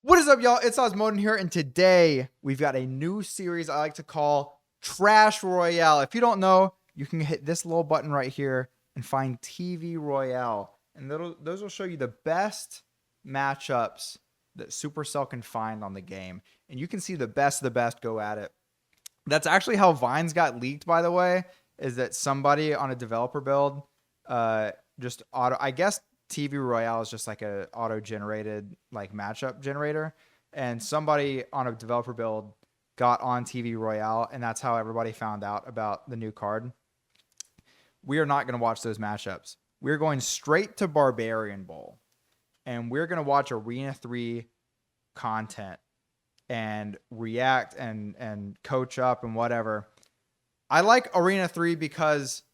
What is up, y'all? It's Osmoden here, and today we've got a new series I like to call Clash Royale. If you don't know, you can hit this little button right here and find TV Royale, and those will show you the best matchups that Supercell can find on the game, and you can see the best of the best go at it. That's actually how Vines got leaked, by the way, is that somebody on a developer build just auto, I guess TV Royale is just like a auto-generated like matchup generator, and somebody on a developer build got on TV Royale, and that's how everybody found out about the new card. We are not going to watch those matchups. We're going straight to Barbarian Bowl, and we're going to watch Arena 3 content and react and coach up and whatever. I like Arena 3 because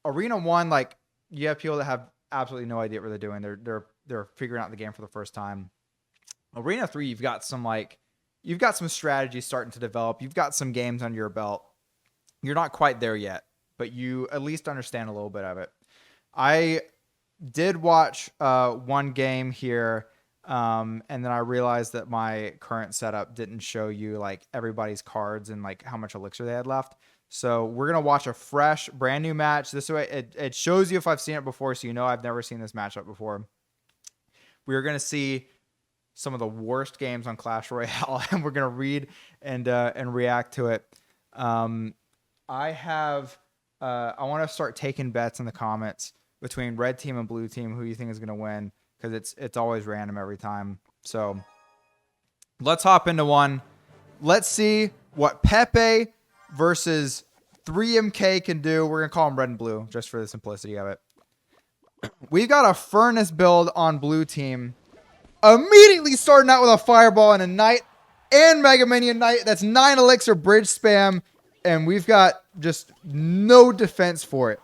Arena 1, like, you have people that have absolutely no idea what they're doing. They're figuring out the game for the first time. Arena 3, you've got some strategies starting to develop. You've got some games under your belt. You're not quite there yet, but you at least understand a little bit of it. I did watch one game here, and then I realized that my current setup didn't show you like everybody's cards and like how much elixir they had left. So we're going to watch a fresh, brand new match. This way, it shows you if I've seen it before, so you know I've never seen this matchup before. We're going to see some of the worst games on Clash Royale, and we're going to read and react to it. I want to start taking bets in the comments between red team and blue team, who you think is going to win, because it's always random every time. So let's hop into one. Let's see what Pepe versus 3MK can do. We're going to call him red and blue just for the simplicity of it. We've got a Furnace build on blue team. Immediately starting out with a Fireball and a Knight and Mega Minion Knight. That's 9 elixir bridge spam. And we've got just no defense for it.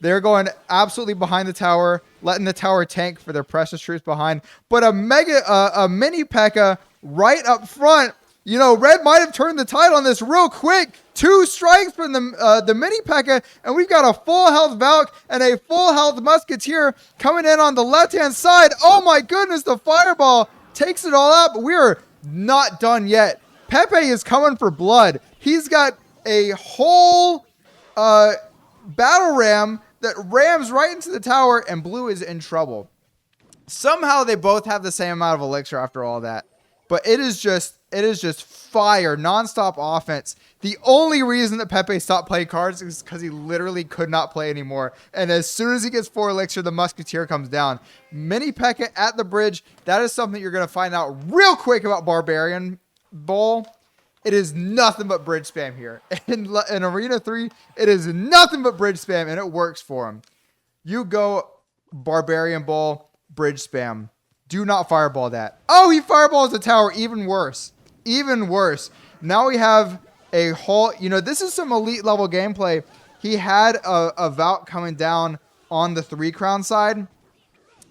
They're going absolutely behind the tower, letting the tower tank for their precious troops behind. But a mini P.E.K.K.A. right up front. You know, red might have turned the tide on this real quick. 2 strikes from the mini P.E.K.K.A. And we've got a full health Valk and a full health Musketeer coming in on the left-hand side. Oh my goodness, the Fireball takes it all up. We're not done yet. Pepe is coming for blood. He's got a whole battle ram that rams right into the tower, and blue is in trouble. Somehow they both have the same amount of elixir after all that. But it is just fire, nonstop offense. The only reason that Pepe stopped playing cards is because he literally could not play anymore. And as soon as he gets 4 elixir, the Musketeer comes down. Mini P.E.K.K.A. at the bridge. That is something you're going to find out real quick about Barbarian Bowl. It is nothing but bridge spam here. In Arena 3, it is nothing but bridge spam, and it works for him. You go Barbarian Bowl, bridge spam. Do not fireball that. Oh, he fireballs the tower. Even worse. Even worse. Now we have a whole... You know, this is some elite level gameplay. He had a Valk coming down on the 3 crown side.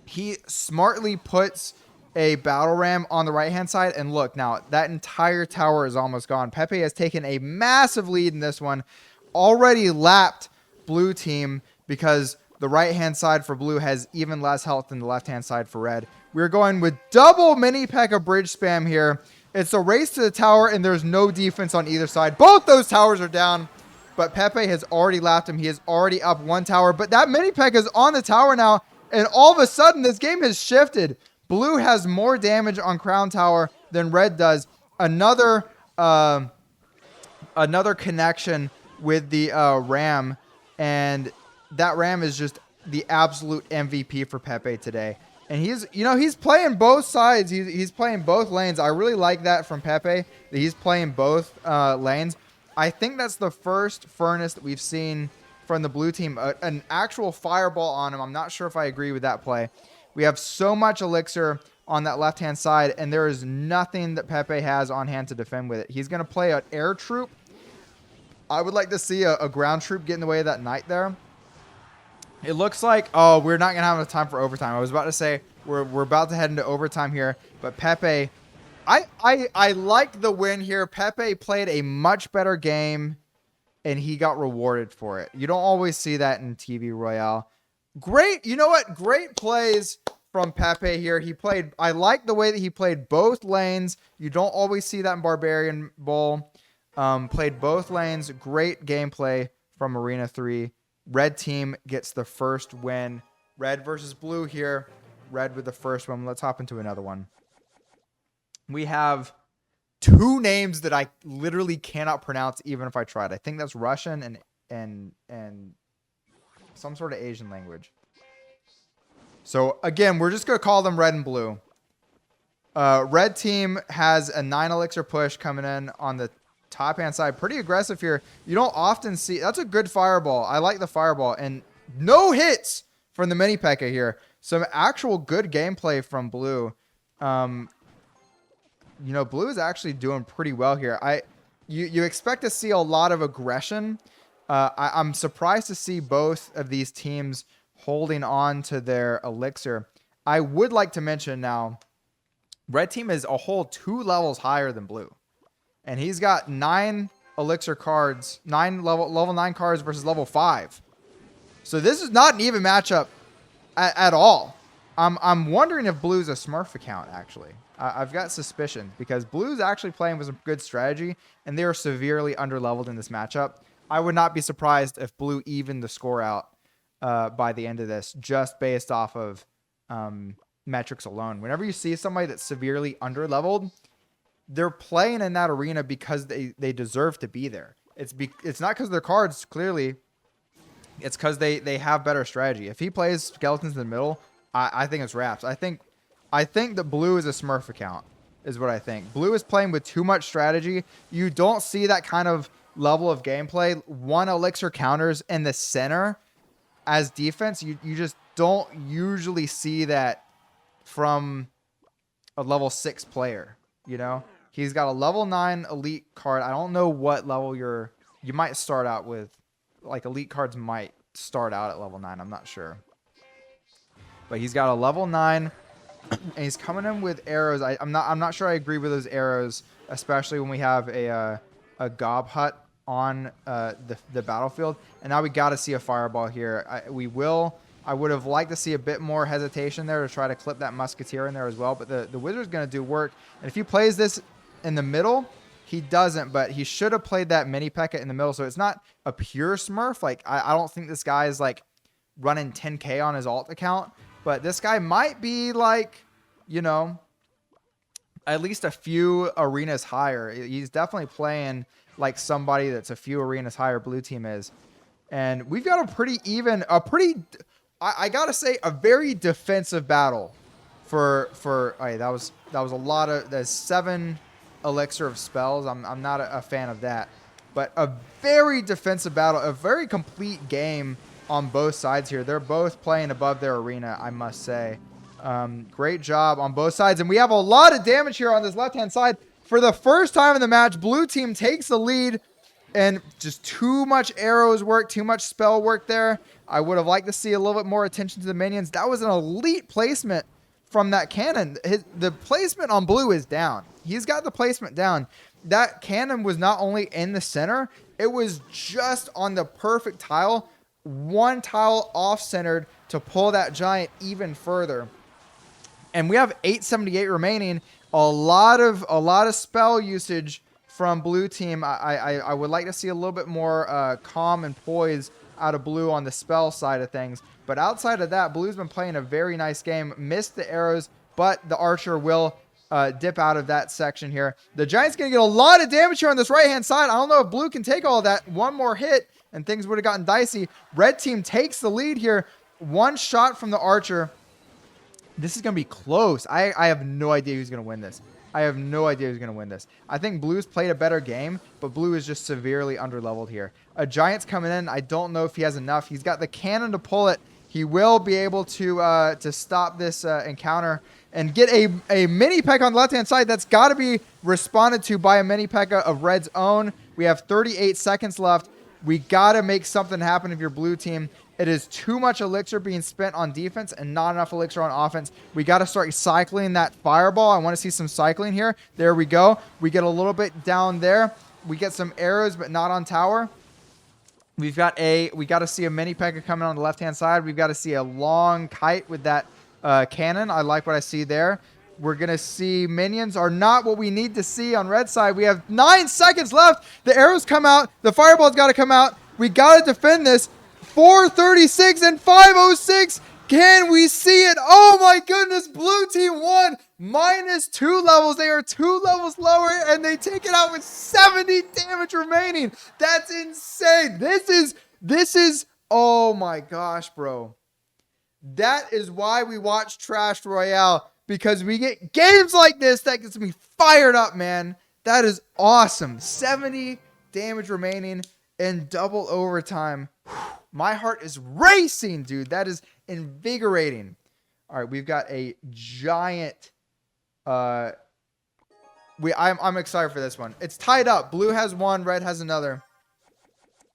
He smartly puts a battle ram on the right-hand side. And look, now, that entire tower is almost gone. Pepe has taken a massive lead in this one. Already lapped blue team because the right-hand side for blue has even less health than the left-hand side for red. We're going with double mini P.E.K.K.A. bridge spam here. It's a race to the tower, and there's no defense on either side. Both those towers are down, but Pepe has already lapped him. He is already up 1 tower, but that mini P.E.K.K.A. is on the tower now, and all of a sudden, this game has shifted. Blue has more damage on crown tower than red does. Another connection with the ram, and that ram is just the absolute MVP for Pepe today. And he's playing both sides. He's playing both lanes. I really like that from Pepe, that he's playing both lanes. I think that's the first Furnace that we've seen from the blue team, an actual fireball on him. I'm not sure if I agree with that play. We have so much elixir on that left-hand side, and there is nothing that Pepe has on hand to defend with it. He's going to play an air troop. I would like to see a ground troop get in the way of that Knight there. It looks like, oh, we're not going to have enough time for overtime. I was about to say we're about to head into overtime here, but Pepe, I like the win here. Pepe played a much better game, and he got rewarded for it. You don't always see that in TV Royale. Great, you know what? Great plays from Pepe here. I like the way that he played both lanes. You don't always see that in Barbarian Bowl. Played both lanes. Great gameplay from Arena 3. Red team gets the first win. Red versus blue here. Red with the first one. Let's hop into another one. We have two names that I literally cannot pronounce even if I tried. I think that's Russian and some sort of Asian language. So again, we're just going to call them red and blue. Red team has a 9 elixir push coming in on the top hand side. Pretty aggressive here. You don't often see. That's a good fireball. I like the fireball. And no hits from the mini P.E.K.K.A here. Some actual good gameplay from blue. You know, blue is actually doing pretty well here. You expect to see a lot of aggression. I'm surprised to see both of these teams holding on to their elixir. I would like to mention now, red team is a whole 2 levels higher than blue. And he's got 9 elixir cards, 9 level 9 cards versus level 5. So this is not an even matchup at all. I'm wondering if blue's a Smurf account, actually. I've got suspicion because blue's actually playing with some good strategy, and they are severely underleveled in this matchup. I would not be surprised if blue evened the score out by the end of this, just based off of metrics alone. Whenever you see somebody that's severely underleveled, they're playing in that arena because they deserve to be there. It's not because of their cards, clearly. It's because they have better strategy. If he plays skeletons in the middle, I think it's wraps. I think that blue is a Smurf account, is what I think. Blue is playing with too much strategy. You don't see that kind of level of gameplay. 1 elixir counters in the center as defense. You just don't usually see that from a level 6 player, you know? He's got a level 9 elite card. I don't know what level you might start out with. Like, elite cards might start out at level 9. I'm not sure. But he's got a level 9, and he's coming in with arrows. I'm not sure I agree with those arrows, especially when we have a gob hut on the battlefield. And now we got to see a fireball here. I would have liked to see a bit more hesitation there to try to clip that musketeer in there as well. But the wizard's going to do work. And if he plays this in the middle, he doesn't. But he should have played that mini P.E.K.K.A in the middle. So it's not a pure Smurf. Like, I don't think this guy is like running 10K on his alt account. But this guy might be like, you know, at least a few arenas higher. He's definitely playing like somebody that's a few arenas higher, blue team is. And we've got I gotta say, a very defensive battle for that was a lot of, there's 7 elixir of spells. I'm not a fan of that. But a very defensive battle, a very complete game on both sides here. They're both playing above their arena, I must say. Great job on both sides. And we have a lot of damage here on this left-hand side. For the first time in the match, blue team takes the lead. And just too much arrows work, too much spell work there. I would have liked to see a little bit more attention to the minions. That was an elite placement from that cannon. The placement on blue is down. He's got the placement down. That cannon was not only in the center, it was just on the perfect tile. 1 tile off-centered to pull that giant even further. And we have 878 remaining. A lot of spell usage from blue team. I would like to see a little bit more calm and poise out of blue on the spell side of things. But outside of that, blue's been playing a very nice game. Missed the arrows, but the archer will dip out of that section here. The giant's going to get a lot of damage here on this right-hand side. I don't know if blue can take all of that. 1 more hit, and things would have gotten dicey. Red team takes the lead here. 1 shot from the archer. This is going to be close. I have no idea who's going to win this. I have no idea who's going to win this. I think blue's played a better game, but blue is just severely underleveled here. A giant's coming in. I don't know if he has enough. He's got the cannon to pull it. He will be able to stop this encounter and get a mini P.E.K.K.A on the left-hand side. That's got to be responded to by a mini P.E.K.K.A of red's own. We have 38 seconds left. We got to make something happen if you're blue team. It is too much elixir being spent on defense and not enough elixir on offense. We got to start cycling that fireball. I want to see some cycling here. There we go. We get a little bit down there. We get some arrows, but not on tower. We got to see a mini P.E.K.K.A coming on the left-hand side. We've got to see a long kite with that cannon. I like what I see there. We're going to see minions are not what we need to see on red side. We have 9 seconds left. The arrows come out. The fireball's got to come out. We got to defend this. 436 and 506. Can we see it? Oh my goodness. Blue team won. -2 levels. They are 2 levels lower and they take it out with 70 damage remaining. That's insane. This is, oh my gosh, bro. That is why we watch Clash Royale, because we get games like this that gets me fired up, man. That is awesome. 70 damage remaining in double overtime. My heart is racing, dude. That is invigorating. All right, we've got a giant. I'm excited for this one. It's tied up. Blue has one, red has another.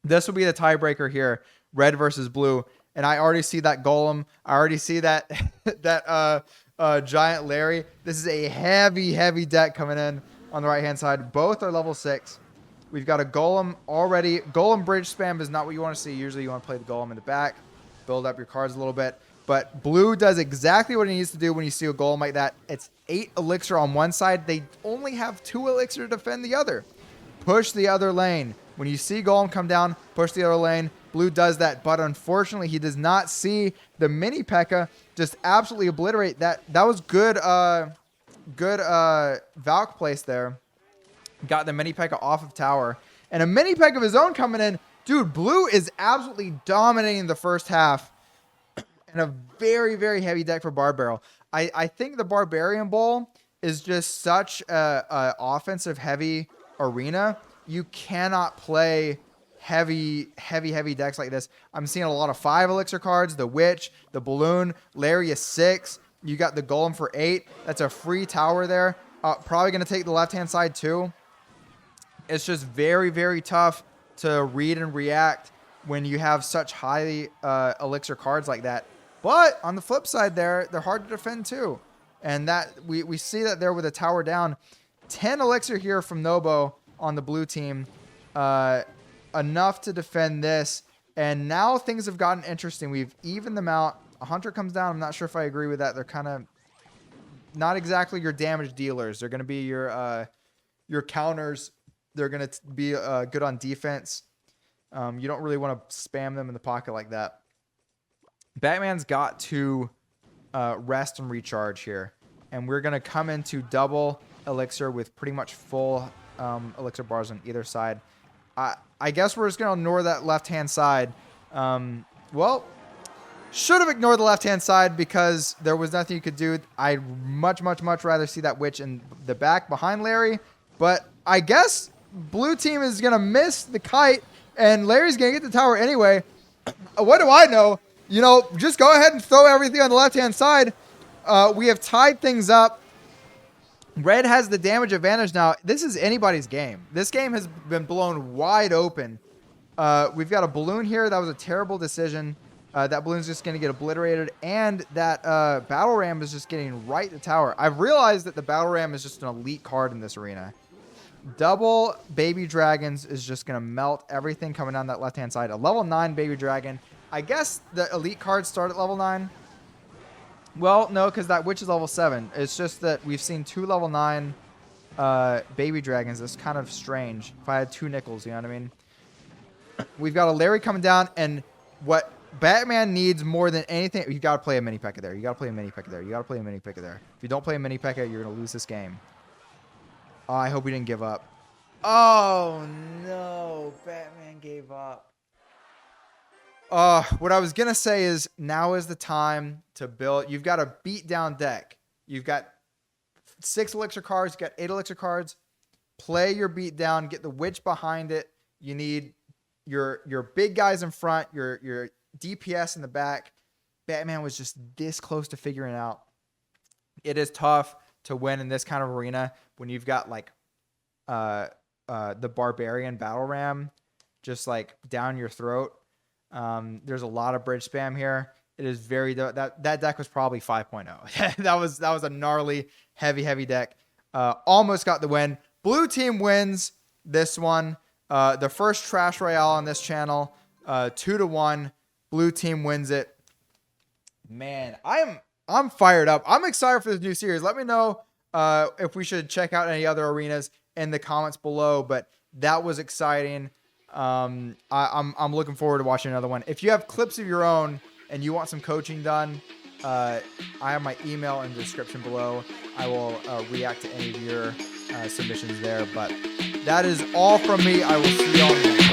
This will be the tiebreaker here. Red versus blue. And I already see that golem. I already see that giant Larry. This is a heavy deck coming in on the right-hand side. Both are level 6. We've got a golem already. Golem bridge spam is not what you want to see. Usually you want to play the golem in the back. Build up your cards a little bit. But blue does exactly what it needs to do when you see a golem like that. It's 8 elixir on one side. They only have 2 elixir to defend the other. Push the other lane. When you see golem come down, push the other lane. Blue does that, but unfortunately, he does not see the mini P.E.K.K.A. just absolutely obliterate that. That was good, Valk place there. Got the mini P.E.K.K.A. off of tower. And a mini P.E.K.K.A. of his own coming in. Dude, blue is absolutely dominating the first half. And a very heavy deck for Barbarrel. I think the Barbarian Bowl is just such a offensive heavy arena. You cannot play heavy decks like this. I'm seeing a lot of 5 elixir cards. The Witch, the Balloon, Larry is 6. You got the Golem for 8. That's a free tower there. Probably going to take the left-hand side too. It's just very tough to read and react when you have such high elixir cards like that. But on the flip side there, they're hard to defend too. And that we see that there with a tower down. 10 elixir here from Nobo on the blue team. Enough to defend this. And now things have gotten interesting. We've evened them out. A hunter comes down. I'm not sure if I agree with that. They're kind of not exactly your damage dealers. They're going to be your counters. They're going to be good on defense. You don't really want to spam them in the pocket like that. Batman's got to rest and recharge here. And we're going to come into double elixir with pretty much full elixir bars on either side. I guess we're just going to ignore that left-hand side. Well, should have ignored the left-hand side because there was nothing you could do. I'd much rather see that Witch in the back behind Larry. But I guess blue team is going to miss the kite, and Larry's going to get the tower anyway. What do I know? You know, just go ahead and throw everything on the left-hand side. We have tied things up. Red has the damage advantage now. This is anybody's game. This game has been blown wide open. We've got a balloon here. That was a terrible decision. That balloon's just going to get obliterated. And that battle ram is just getting right to tower. I've realized that the battle ram is just an elite card in this arena. Double baby dragons is just going to melt everything coming down that left-hand side. A level 9 baby dragon. I guess the elite cards start at level 9. Well, no, because that Witch is level 7. It's just that we've seen 2 level 9 baby dragons. It's kind of strange. If I had 2 nickels, you know what I mean? We've got a Larry coming down, and what Batman needs more than anything, you got to play a mini P.E.K.K.A. there. You got to play a mini P.E.K.K.A. there. You got to play a mini P.E.K.K.A. there. If you don't play a mini P.E.K.K.A., you're going to lose this game. Oh, I hope we didn't give up. Oh, no. Batman gave up. What I was going to say is now is the time to build. You've got a beat down deck. You've got 6 elixir cards. You've got 8 elixir cards. Play your beat down. Get the Witch behind it. You need your big guys in front. Your DPS in the back. Batman was just this close to figuring it out. It is tough to win in this kind of arena when you've got like the Barbarian Battle Ram just like down your throat. There's a lot of bridge spam here. It is very that deck was probably 5.0. that was a gnarly heavy deck. Almost got the win. Blue team wins this one. The first Clash Royale on this channel. 2-1. Blue team wins it. Man, I'm fired up. I'm excited for this new series. Let me know if we should check out any other arenas in the comments below. But that was exciting. I'm looking forward to watching another one. If you have clips of your own and you want some coaching done, I have my email in the description below. I will react to any of your submissions there. But that is all from me. I will see y'all next time.